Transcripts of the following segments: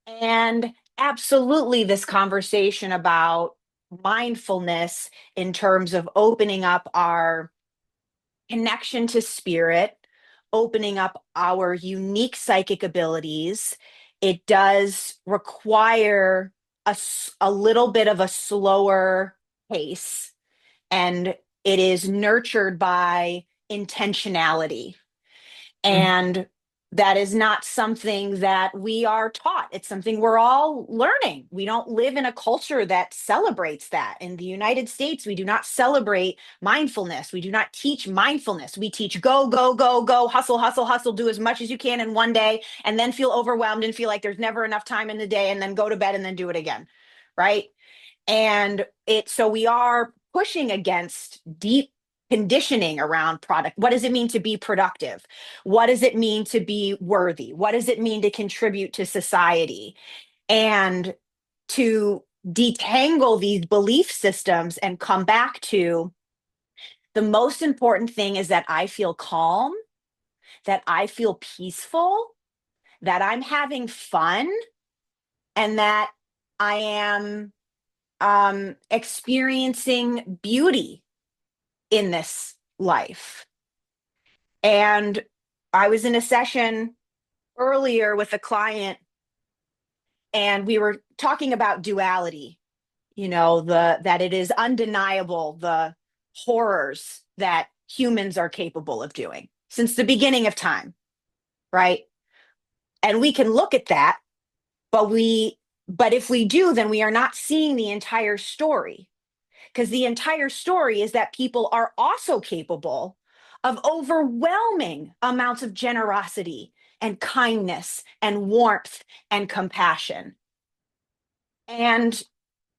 And absolutely, this conversation about mindfulness in terms of opening up our connection to spirit, opening up our unique psychic abilities, it does require a little bit of a slower pace, and it is nurtured by intentionality. Mm. And that is not something that we are taught. It's something we're all learning. We don't live in a culture that celebrates that. In the United States, we do not celebrate mindfulness. We do not teach mindfulness. We teach go, go, go, go, hustle, hustle, hustle, do as much as you can in one day, and then feel overwhelmed and feel like there's never enough time in the day, and then go to bed and then do it again. Right. So we are pushing against deep conditioning around product. What does it mean to be productive? What does it mean to be worthy? What does it mean to contribute to society? And to detangle these belief systems and come back to the most important thing is that I feel calm, that I feel peaceful, that I'm having fun, and that I am experiencing beauty in this life. And I was in a session earlier with a client, and we were talking about duality, the that it is undeniable the horrors that humans are capable of doing since the beginning of time, right? And we can look at that, but if we do, then we are not seeing the entire story. Because the entire story is that people are also capable of overwhelming amounts of generosity and kindness and warmth and compassion. And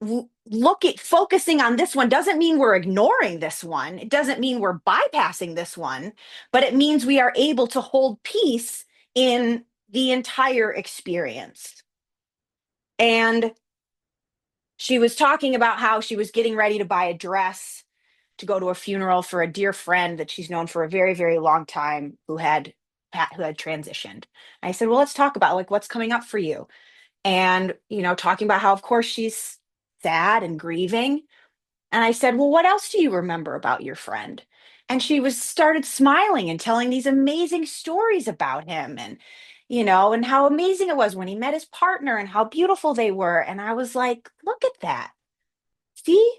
look at focusing on this one doesn't mean we're ignoring this one. It doesn't mean we're bypassing this one, but it means we are able to hold peace in the entire experience. And she was talking about how she was getting ready to buy a dress to go to a funeral for a dear friend that she's known for a very, very long time who had transitioned. I said, well, let's talk about like what's coming up for you. And, talking about how, of course, she's sad and grieving. And I said, well, what else do you remember about your friend? And she was started smiling and telling these amazing stories about him, and how amazing it was when he met his partner and how beautiful they were. And I was like, look at that. See,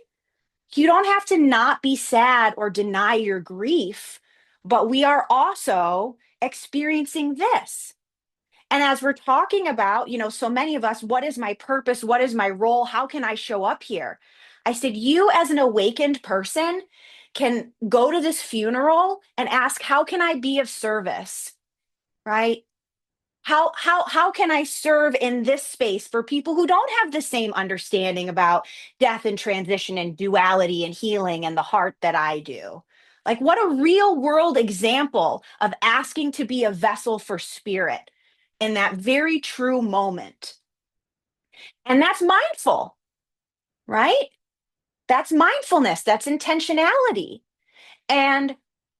you don't have to not be sad or deny your grief, but we are also experiencing this. And as we're talking about, so many of us, what is my purpose? What is my role? How can I show up here? I said, you as an awakened person can go to this funeral and ask, how can I be of service? Right? How can I serve in this space for people who don't have the same understanding about death and transition and duality and healing and the heart that I do? Like, what a real world example of asking to be a vessel for spirit in that very true moment. And that's mindful, right? That's mindfulness, that's intentionality. And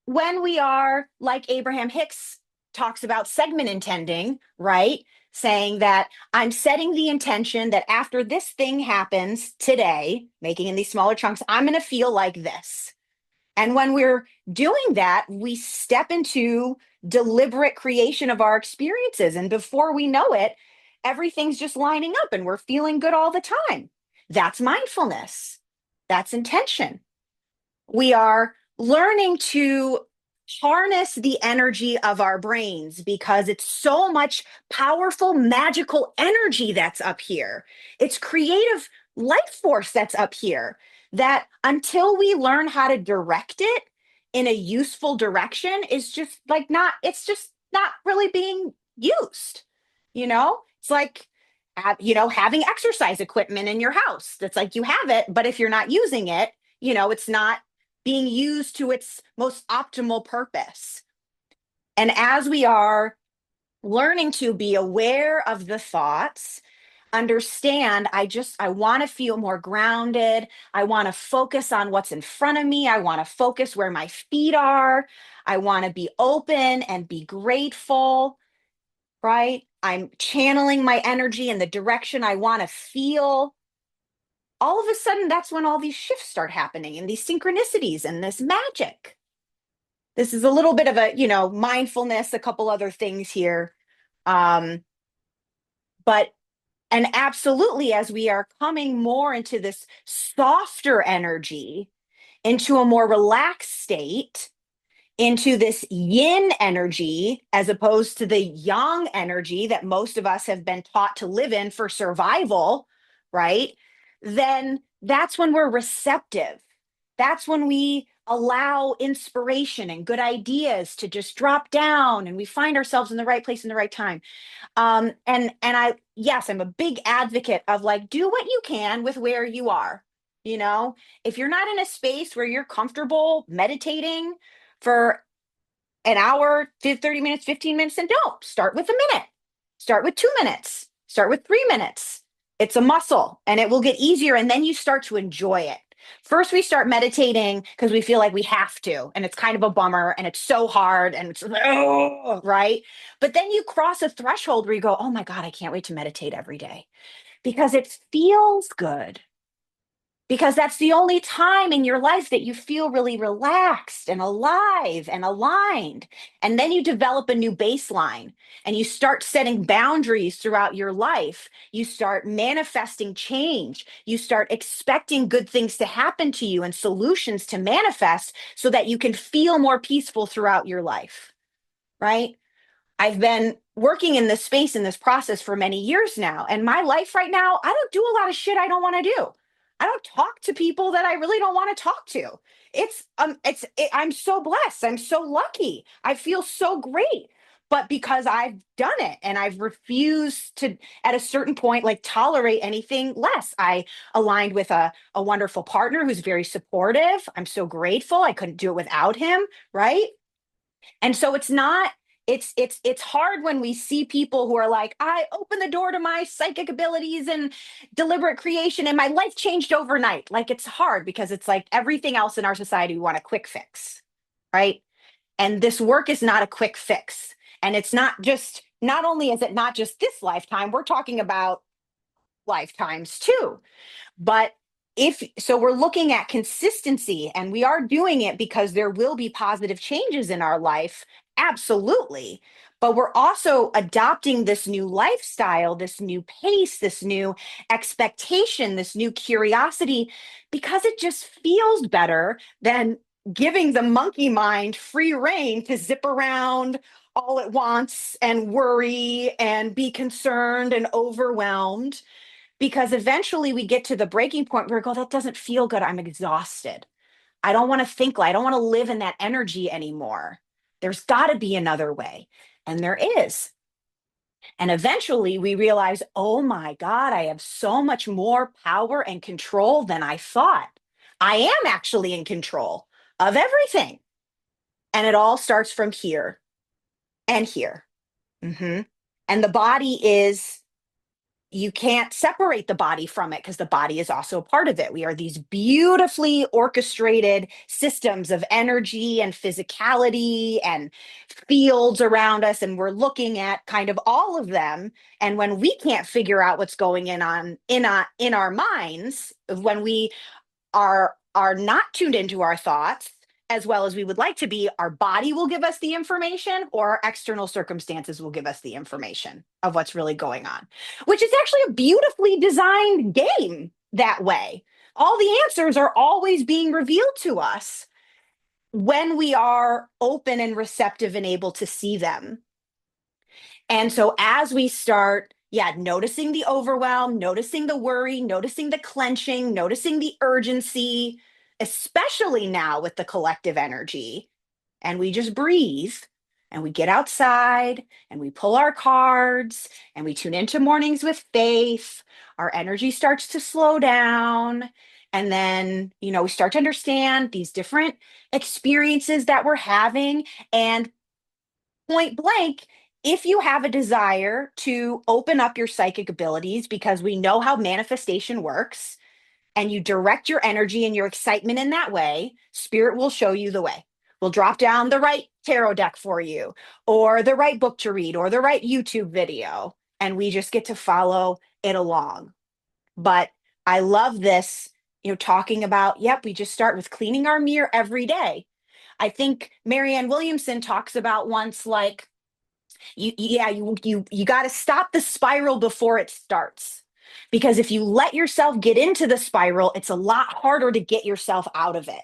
when we are, like Abraham Hicks talks about segment intending, right? Saying that I'm setting the intention that after this thing happens today, making in these smaller chunks, I'm going to feel like this. And when we're doing that, we step into deliberate creation of our experiences. And before we know it, everything's just lining up and we're feeling good all the time. That's mindfulness. That's intention. We are learning to harness the energy of our brains because it's so much powerful, magical energy that's up here. It's creative life force that's up here that until we learn how to direct it in a useful direction is just like not, it's just not really being used. It's like, having exercise equipment in your house. That's like you have it, but if you're not using it, it's not being used to its most optimal purpose. And as we are learning to be aware of the thoughts, understand I want to feel more grounded. I want to focus on what's in front of me. I want to focus where my feet are. I want to be open and be grateful, right? I'm channeling my energy in the direction I want to feel. All of a sudden, that's when all these shifts start happening and these synchronicities and this magic. This is a little bit of a, mindfulness, a couple other things here. Um, but, and absolutely, as we are coming more into this softer energy, into a more relaxed state, into this yin energy, as opposed to the yang energy that most of us have been taught to live in for survival, right? Then that's when we're receptive. That's when we allow inspiration and good ideas to just drop down and we find ourselves in the right place in the right time. And I, yes, I'm a big advocate of like, do what you can with where you are. If you're not in a space where you're comfortable meditating for an hour, 30 minutes, 15 minutes, and don't start with a minute, start with 2 minutes, start with 3 minutes. It's a muscle and it will get easier. And then you start to enjoy it. First, we start meditating because we feel like we have to, and it's kind of a bummer and it's so hard and it's like, oh, right. But then you cross a threshold where you go, oh my God, I can't wait to meditate every day because it feels good, because that's the only time in your life that you feel really relaxed and alive and aligned. And then you develop a new baseline and you start setting boundaries throughout your life. You start manifesting change. You start expecting good things to happen to you and solutions to manifest so that you can feel more peaceful throughout your life, right? I've been working in this space, in this process for many years now. And my life right now, I don't do a lot of shit I don't want to do. I don't talk to people that I really don't want to talk to. I'm so blessed. I'm so lucky. I feel so great. But because I've done it and I've refused to, at a certain point, like tolerate anything less. I aligned with a wonderful partner who's very supportive. I'm so grateful. I couldn't do it without him. Right. And so it's hard when we see people who are like, I opened the door to my psychic abilities and deliberate creation and my life changed overnight. Like, it's hard because it's like everything else in our society, we want a quick fix, right? And this work is not a quick fix. And it's not only is it not just this lifetime, we're talking about lifetimes too. But if so, we're looking at consistency and we are doing it because there will be positive changes in our life. Absolutely. But we're also adopting this new lifestyle, this new pace, this new expectation, this new curiosity, because it just feels better than giving the monkey mind free rein to zip around all at once and worry and be concerned and overwhelmed, because eventually we get to the breaking point where we go, that doesn't feel good. I'm exhausted. I don't want to think like, I don't want to live in that energy anymore. There's got to be another way. And there is. And eventually we realize, oh my God, I have so much more power and control than I thought. I am actually in control of everything. And it all starts from here and here. Mm-hmm. And the body is, you can't separate the body from it because the body is also a part of it. We are these beautifully orchestrated systems of energy and physicality and fields around us. And we're looking at kind of all of them. And when we can't figure out what's going in our minds, when we are not tuned into our thoughts as well as we would like to be, our body will give us the information or our external circumstances will give us the information of what's really going on, which is actually a beautifully designed game that way. All the answers are always being revealed to us when we are open and receptive and able to see them. And so as we start, noticing the overwhelm, noticing the worry, noticing the clenching, noticing the urgency, especially now with the collective energy, and we just breathe and we get outside and we pull our cards and we tune into mornings with faith, our energy starts to slow down. And then, we start to understand these different experiences that we're having. And point blank, if you have a desire to open up your psychic abilities, because we know how manifestation works, and you direct your energy and your excitement in that way, spirit will show you the way. We'll drop down the right tarot deck for you, or the right book to read, or the right YouTube video. And we just get to follow it along. But I love this, talking about, yep, we just start with cleaning our mirror every day. I think Marianne Williamson talks about once, like, you got to stop the spiral before it starts. Because if you let yourself get into the spiral, it's a lot harder to get yourself out of it.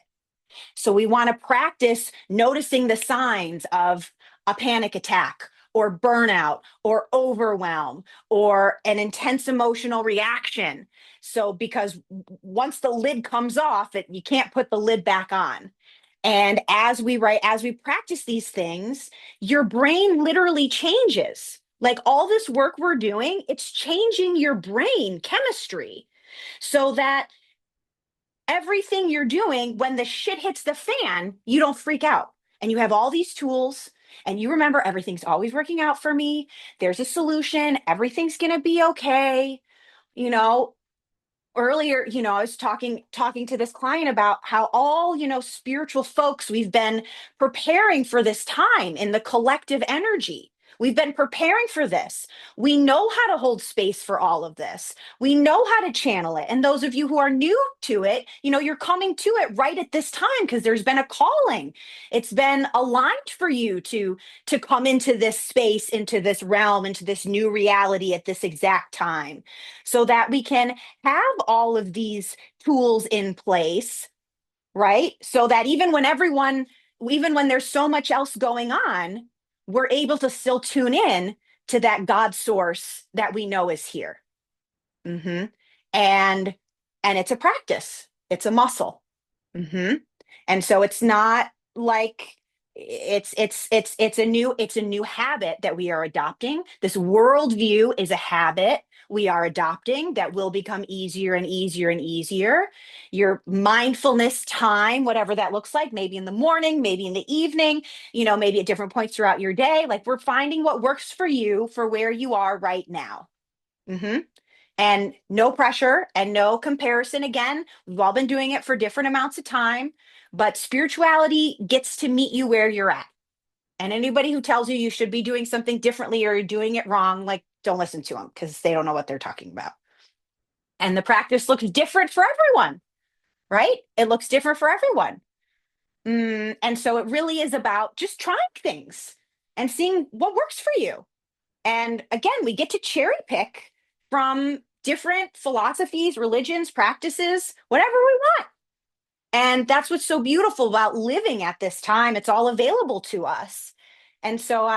So we want to practice noticing the signs of a panic attack or burnout or overwhelm or an intense emotional reaction. So because once the lid comes off, you can't put the lid back on. And as we practice these things, your brain literally changes. Like all this work we're doing, it's changing your brain chemistry so that everything you're doing, when the shit hits the fan, you don't freak out. And you have all these tools and you remember everything's always working out for me. There's a solution. Everything's going to be okay. You know, Earlier, I was talking to this client about how all, spiritual folks, we've been preparing for this time in the collective energy. We've been preparing for this. We know how to hold space for all of this. We know how to channel it. And those of you who are new to it, you're coming to it right at this time because there's been a calling. It's been aligned for you to come into this space, into this realm, into this new reality at this exact time, so that we can have all of these tools in place, right? So that even when there's so much else going on, we're able to still tune in to that God source that we know is here. Mm-hmm. And it's a practice. It's a muscle. Mm-hmm. And so it's not like it's a new habit that we are adopting. This worldview is a habit we are adopting that will become easier and easier and easier. Your mindfulness time, whatever that looks like, maybe in the morning, maybe in the evening, maybe at different points throughout your day. Like we're finding what works for you for where you are right now. Mm-hmm. And no pressure and no comparison. Again, we've all been doing it for different amounts of time, but spirituality gets to meet you where you're at. And anybody who tells you you should be doing something differently or you're doing it wrong, like don't listen to them because they don't know what they're talking about. And the practice looks different for everyone, right? It looks different for everyone. And so it really is about just trying things and seeing what works for you. And again, we get to cherry pick from different philosophies, religions, practices, whatever we want. And that's what's so beautiful about living at this time. It's all available to us. And so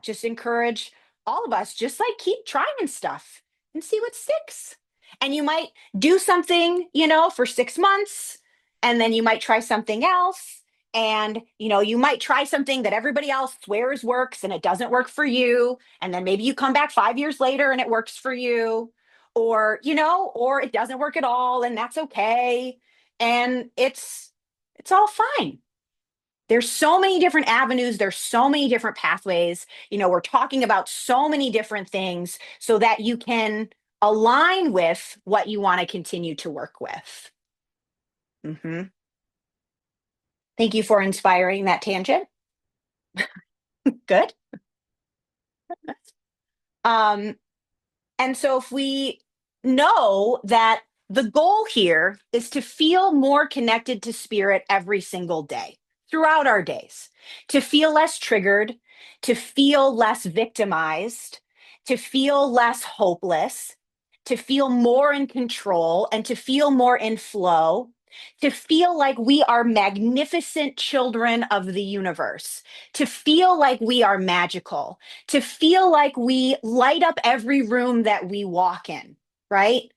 just encourage all of us, just like keep trying stuff and see what sticks. And you might do something, for 6 months, and then you might try something else. And, you might try something that everybody else swears works and it doesn't work for you. And then maybe you come back 5 years later and it works for you, or, or it doesn't work at all. And that's okay. And it's all fine. There's so many different avenues. There's so many different pathways. We're talking about so many different things so that you can align with what you want to continue to work with. Mm-hmm. Thank you for inspiring that tangent. Good. Um, and so if we know that the goal here is to feel more connected to spirit every single day throughout our days, to feel less triggered, to feel less victimized, to feel less hopeless, to feel more in control and to feel more in flow, to feel like we are magnificent children of the universe, to feel like we are magical, to feel like we light up every room that we walk in, right?